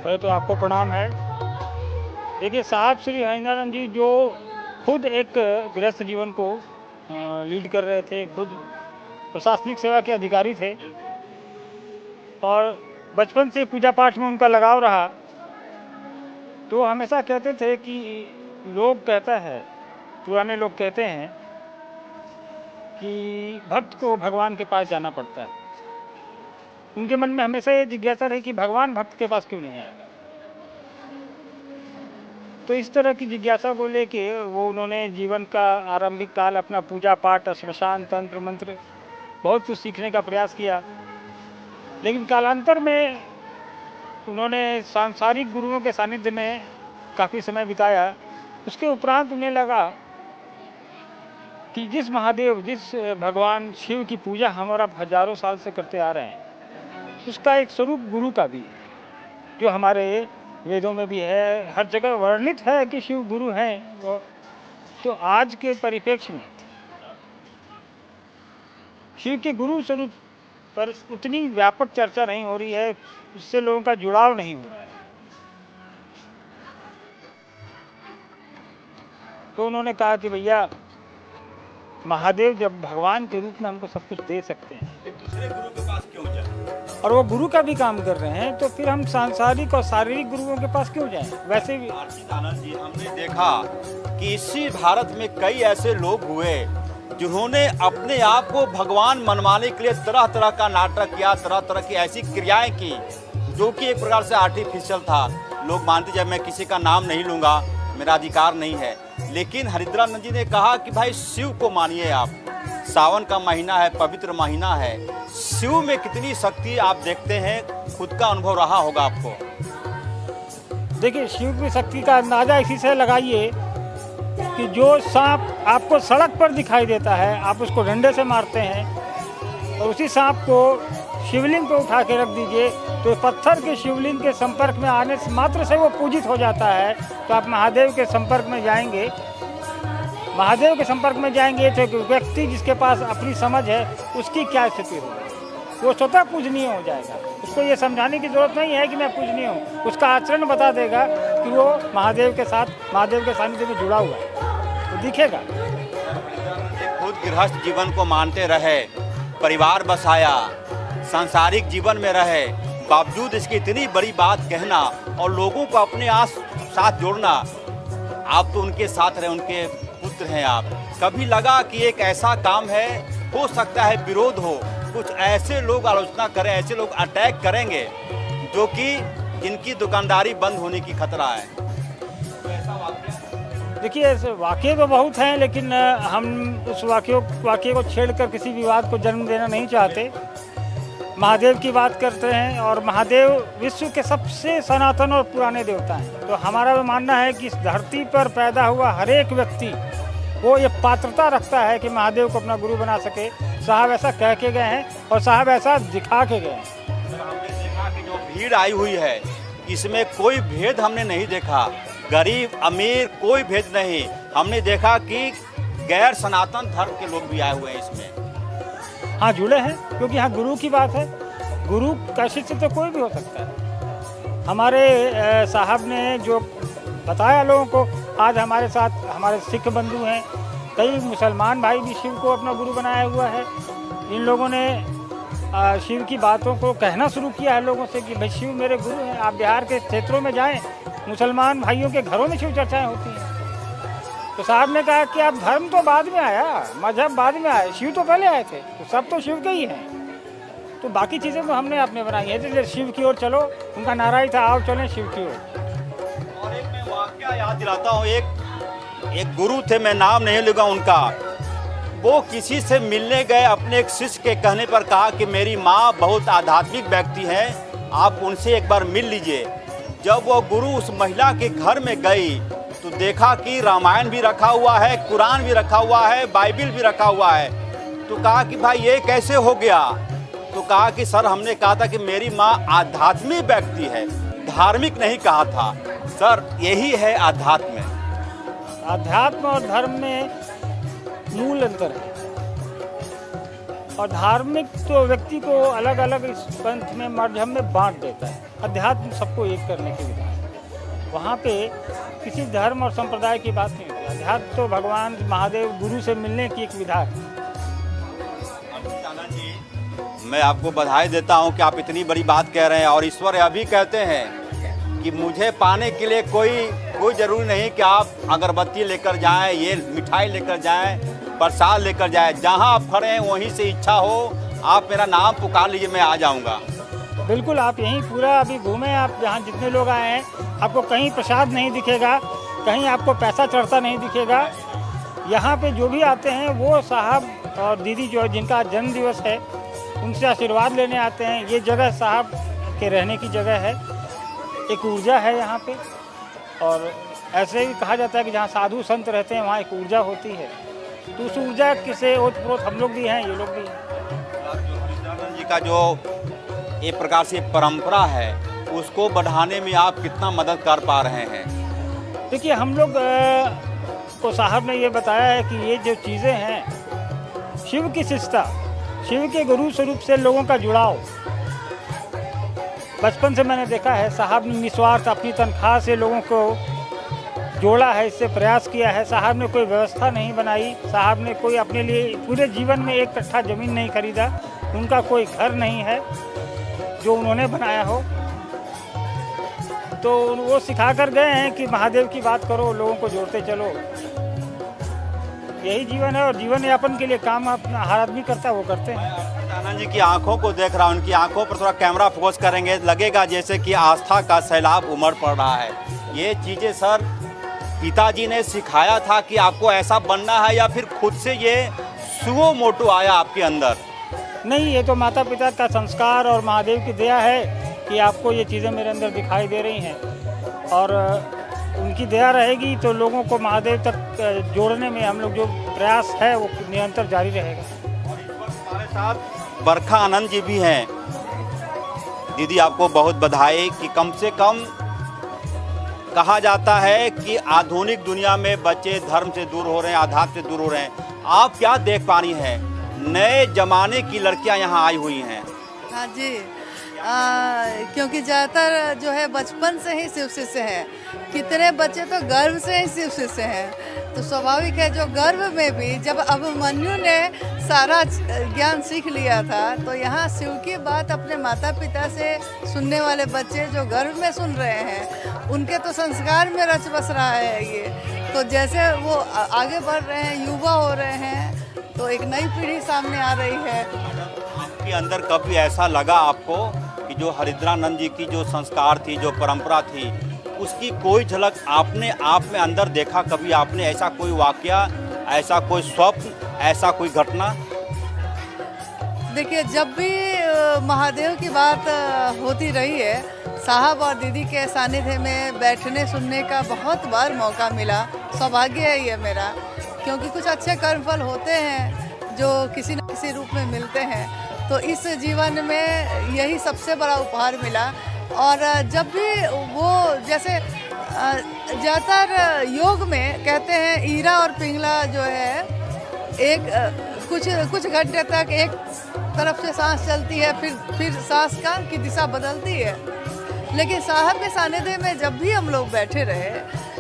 पहले तो आपको प्रणाम है। देखिए साहब श्री हरिनारायण जी जो खुद एक गृहस्थ जीवन को लीड कर रहे थे, खुद प्रशासनिक सेवा के अधिकारी थे और बचपन से पूजा पाठ में उनका लगाव रहा। तो हमेशा कहते थे कि लोग कहता है, पुराने लोग कहते हैं कि भक्त को भगवान के पास जाना पड़ता है। उनके मन में हमेशा ये जिज्ञासा रही कि भगवान भक्त के पास क्यों नहीं आएगा। तो इस तरह की जिज्ञासा को लेके वो उन्होंने जीवन का आरंभिक काल अपना पूजा पाठ, श्मशान तंत्र मंत्र बहुत कुछ सीखने का प्रयास किया। लेकिन कालांतर में उन्होंने सांसारिक गुरुओं के सानिध्य में काफ़ी समय बिताया। उसके उपरांत उन्हें लगा कि जिस महादेव, जिस भगवान शिव की पूजा हम और आप हजारों साल से करते आ रहे हैं, उसका एक स्वरूप गुरु का भी, जो हमारे वेदों में भी है, हर जगह वर्णित है कि शिव गुरु हैं। तो आज के परिप्रेक्ष्य में शिव के गुरु स्वरूप पर उतनी व्यापक चर्चा नहीं हो रही है, उससे लोगों का जुड़ाव नहीं हो रहा है। तो उन्होंने कहा कि भैया महादेव जब भगवान के रूप में हमको सब कुछ दे सकते हैं, दूसरे गुरु के पास क्यों जाए? और वो गुरु का भी काम कर रहे हैं, तो फिर हम सांसारिक और शारीरिक गुरुओं के पास क्यों जाएं? वैसे भी आरती आनंद जी, हमने देखा कि इसी भारत में कई ऐसे लोग हुए जिन्होंने अपने आप को भगवान मनवाने के लिए तरह तरह का नाटक किया, तरह तरह की ऐसी क्रियाएं की जो कि एक प्रकार से आर्टिफिशियल था। लोग मानते, जब मैं किसी का नाम नहीं लूँगा, मेरा अधिकार नहीं है। लेकिन हरिद्रानंद जी ने कहा कि भाई शिव को मानिए आप। सावन का महीना है, पवित्र महीना है, शिव में कितनी शक्ति आप देखते हैं, खुद का अनुभव रहा होगा आपको। देखिए शिव की शक्ति का अंदाजा इसी से लगाइए कि जो सांप आपको सड़क पर दिखाई देता है, आप उसको डंडे से मारते हैं और उसी सांप को शिवलिंग पे उठा के रख दीजिए, तो पत्थर के शिवलिंग के संपर्क में आने से मात्र से वो पूजित हो जाता है। तो आप महादेव के संपर्क में जाएंगे, महादेव के संपर्क में जाएंगे तो व्यक्ति जिसके पास अपनी समझ है उसकी क्या स्थिति होगी, वो स्वतः पूजनीय हो जाएगा। उसको ये समझाने की जरूरत नहीं है कि मैं पूजनीय हूँ, उसका आचरण बता देगा कि वो महादेव के साथ, महादेव के सानिध्य में जुड़ा हुआ है, वो दिखेगा। खुद गृहस्थ जीवन को मानते रहे, परिवार बसाया, सांसारिक जीवन में रहे, बावजूद इसकी इतनी बड़ी बात कहना और लोगों को अपने साथ जोड़ना। आप तो उनके साथ रहे, उनके पुत्र हैं आप। कभी लगा कि एक ऐसा काम है, हो सकता है विरोध हो, कुछ ऐसे लोग आलोचना करें, ऐसे लोग अटैक करेंगे जो कि जिनकी दुकानदारी बंद होने की खतरा है? तो ऐसा वाकया? देखिए ऐसे वाक़ये तो बहुत हैं, लेकिन हम उस वाक़ये को छेड़कर किसी विवाद को जन्म देना नहीं चाहते। महादेव की बात करते हैं और महादेव विश्व के सबसे सनातन और पुराने देवता हैं। तो हमारा भी मानना है कि इस धरती पर पैदा हुआ हर एक व्यक्ति वो ये पात्रता रखता है कि महादेव को अपना गुरु बना सके। साहब ऐसा कह के गए हैं और साहब ऐसा दिखा के गए हैं। हमने देखा कि जो भीड़ आई हुई है, इसमें कोई भेद हमने नहीं देखा, गरीब अमीर कोई भेद नहीं। हमने देखा कि गैर सनातन धर्म के लोग भी आए हुए हैं इसमें। हाँ जुड़े हैं, क्योंकि यहाँ गुरु की बात है। गुरु का शिष्य तो कोई भी हो सकता है। हमारे साहब ने जो बताया लोगों को, आज हमारे साथ हमारे सिख बंधु हैं, कई मुसलमान भाई भी शिव को अपना गुरु बनाया हुआ है। इन लोगों ने शिव की बातों को कहना शुरू किया है लोगों से कि भाई शिव मेरे गुरु हैं। आप बिहार के क्षेत्रों में जाएं, मुसलमान भाइयों के घरों में शिव चर्चाएँ होती हैं। तो साहब ने कहा कि आप धर्म तो बाद में आया, मजहब बाद में आए, शिव तो पहले आए थे, तो सब तो शिव के ही हैं। तो बाकी चीज़ें तो हमने अपने बनाई है, जैसे शिव की ओर चलो, उनका नारा ही था आओ चलें शिव की ओर। और एक मैं वाकया याद दिलाता हूँ, एक गुरु थे, मैं नाम नहीं लूँगा उनका। वो किसी से मिलने गए, अपने एक शिष्य के कहने पर कहा कि मेरी माँ बहुत आध्यात्मिक व्यक्ति है, आप उनसे एक बार मिल लीजिए। जब वो गुरु उस महिला के घर में गई तो देखा कि रामायण भी रखा हुआ है, कुरान भी रखा हुआ है, बाइबिल भी रखा हुआ है। तो कहा कि भाई ये कैसे हो गया? तो कहा कि सर हमने कहा था कि मेरी माँ आध्यात्मिक व्यक्ति है, धार्मिक नहीं कहा था। सर यही है अध्यात्म। अध्यात्म और धर्म में मूल अंतर है, और धार्मिक तो व्यक्ति को अलग अलग इस पंथ में, मजहब में बांट देता है। अध्यात्म सबको एक करने की विधा है। वहाँ पे किसी धर्म और संप्रदाय की बात नहीं होती। अध्यात्म तो भगवान महादेव गुरु से मिलने की एक विधा है। मैं आपको बधाई देता हूं कि आप इतनी बड़ी बात कह रहे हैं। और ईश्वर अभी कहते हैं कि मुझे पाने के लिए कोई ज़रूरी नहीं कि आप अगरबत्ती लेकर जाएं, ये मिठाई लेकर जाएं, प्रसाद लेकर जाएं। जहां आप खड़े हैं वहीं से इच्छा हो आप मेरा नाम पुकार लीजिए, मैं आ जाऊंगा। बिल्कुल, आप यहीं पूरा अभी घूमें, आप जहाँ जितने लोग आए हैं आपको कहीं प्रसाद नहीं दिखेगा, कहीं आपको पैसा चढ़ता नहीं दिखेगा। यहाँ पे जो भी आते हैं वो साहब और दीदी जो जिनका जन्म दिवस है उनसे आशीर्वाद लेने आते हैं। ये जगह साहब के रहने की जगह है, एक ऊर्जा है यहाँ पे। और ऐसे भी कहा जाता है कि जहाँ साधु संत रहते हैं वहाँ एक ऊर्जा होती है। तो उस ऊर्जा से ओतप्रोत हम लोग भी हैं, ये लोग भी हैं। जी का जो एक प्रकार से परंपरा है उसको बढ़ाने में आप कितना मदद कर पा रहे हैं? देखिए, हम लोग को साहब ने ये बताया है कि ये जो चीज़ें हैं, शिव की शिष्टता, शिव के गुरु स्वरूप से लोगों का जुड़ाव, बचपन से मैंने देखा है। साहब ने निस्वार्थ अपनी तनख्वाह से लोगों को जोड़ा है, इससे प्रयास किया है। साहब ने कोई व्यवस्था नहीं बनाई, साहब ने कोई अपने लिए पूरे जीवन में एक कट्ठा ज़मीन नहीं खरीदा, उनका कोई घर नहीं है जो उन्होंने बनाया हो। तो वो सिखा कर गए हैं कि महादेव की बात करो, लोगों को जोड़ते चलो। यही जीवन है और जीवन यापन के लिए काम अपना हर आदमी करता है, वो करते हैं। आनंद जी की आंखों को देख रहा हूँ, उनकी आंखों पर थोड़ा कैमरा फोकस करेंगे, लगेगा जैसे कि आस्था का सैलाब उमड़ पड़ रहा है। ये चीज़ें सर पिताजी ने सिखाया था कि आपको ऐसा बनना है, या फिर खुद से ये सुओ मोटो आया आपके अंदर? नहीं, ये तो माता पिता का संस्कार और महादेव की दया है कि आपको ये चीज़ें मेरे अंदर दिखाई दे रही हैं। और उनकी दया रहेगी तो लोगों को महादेव तक जोड़ने में हम लोग जो प्रयास है वो निरंतर जारी रहेगा। और इस वक्त हमारे साथ बरखा आनंद जी भी हैं। दीदी, आपको बहुत बधाई कि कम से कम कहा जाता है कि आधुनिक दुनिया में बच्चे धर्म से दूर हो रहे हैं, आध्यात्म से दूर हो रहे हैं। आप क्या देख पा रही हैं? नए जमाने की लड़कियां यहाँ आई हुई हैं। हाँ जी, क्योंकि ज़्यादातर जो है बचपन से ही शिव शिष्य हैं। कितने बच्चे तो गर्भ से ही शिव शिष्य हैं। तो स्वाभाविक है, जो गर्भ में भी जब अभिमन्यु ने सारा ज्ञान सीख लिया था, तो यहाँ शिव की बात अपने माता पिता से सुनने वाले बच्चे जो गर्भ में सुन रहे हैं, उनके तो संस्कार में रच बस रहा है ये। तो जैसे वो आगे बढ़ रहे हैं, युवा हो रहे हैं, तो एक नई पीढ़ी सामने आ रही है। आपके अंदर कभी ऐसा लगा आपको कि जो हरिद्रानंद जी की जो संस्कार थी, जो परंपरा थी, उसकी कोई झलक आपने आप में अंदर देखा? कभी आपने ऐसा कोई वाकया, ऐसा कोई स्वप्न, ऐसा कोई घटना? देखिए, जब भी महादेव की बात होती रही है, साहब और दीदी के सानिध्य में बैठने सुनने का बहुत बार मौका मिला। सौभाग्य है ये मेरा, क्योंकि कुछ अच्छे कर्मफल होते हैं जो किसी न किसी रूप में मिलते हैं। तो इस जीवन में यही सबसे बड़ा उपहार मिला। और जब भी वो जैसे ज़्यादातर योग में कहते हैं ईरा और पिंगला जो है, एक कुछ घंटे तक एक तरफ से सांस चलती है, फिर सांस की दिशा बदलती है। लेकिन साहब के सानिध्य में जब भी हम लोग बैठे रहे,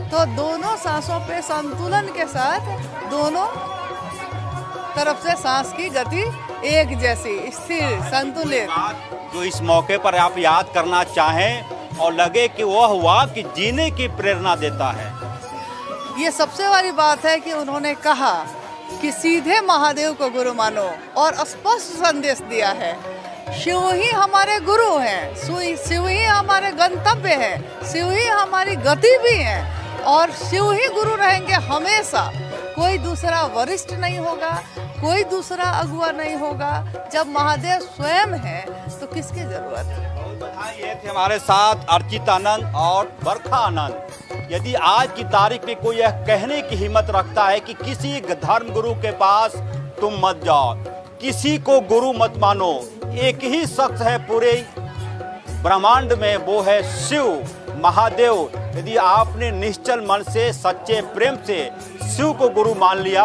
तो दोनों सांसों पे संतुलन के साथ दोनों तरफ से सांस की गति एक जैसी, स्थिर, संतुलित। जो इस मौके पर आप याद करना चाहें और लगे कि वह हुआ कि जीने की प्रेरणा देता है? ये सबसे बड़ी बात है कि उन्होंने कहा कि सीधे महादेव को गुरु मानो, और स्पष्ट संदेश दिया है, शिव ही हमारे गुरु हैं, शिव ही हमारे गंतव्य है, शिव ही हमारी गति भी है, और शिव ही गुरु रहेंगे हमेशा। कोई दूसरा वरिष्ठ नहीं होगा, कोई दूसरा अगुआ नहीं होगा। जब महादेव स्वयं है तो किसकी जरूरत है? ये थे हमारे साथ अर्चित आनंद और बरखा आनंद। यदि आज की तारीख में कोई यह कहने की हिम्मत रखता है कि किसी धर्म गुरु के पास तुम मत जाओ, किसी को गुरु मत मानो, एक ही शख्स है पूरे ब्रह्मांड में, वो है शिव महादेव। यदि आपने निश्चल मन से, सच्चे प्रेम से शिव को गुरु मान लिया,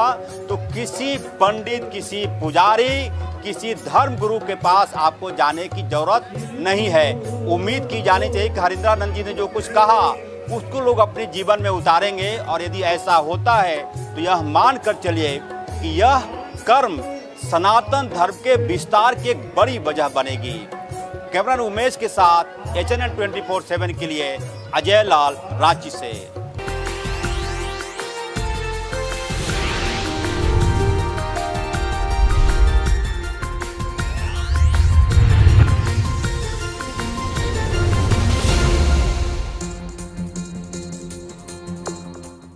तो किसी पंडित, किसी पुजारी, किसी धर्म गुरु के पास आपको जाने की जरूरत नहीं है। उम्मीद की जानी चाहिए कि हरिंद्रानंद जी ने जो कुछ कहा उसको लोग अपने जीवन में उतारेंगे, और यदि ऐसा होता है तो यह मान कर चलिए कि यह कर्म सनातन धर्म के विस्तार की एक बड़ी वजह बनेगी। कैमरामैन उमेश के साथ HNN 24/7 के लिए अजय लाल, रांची से।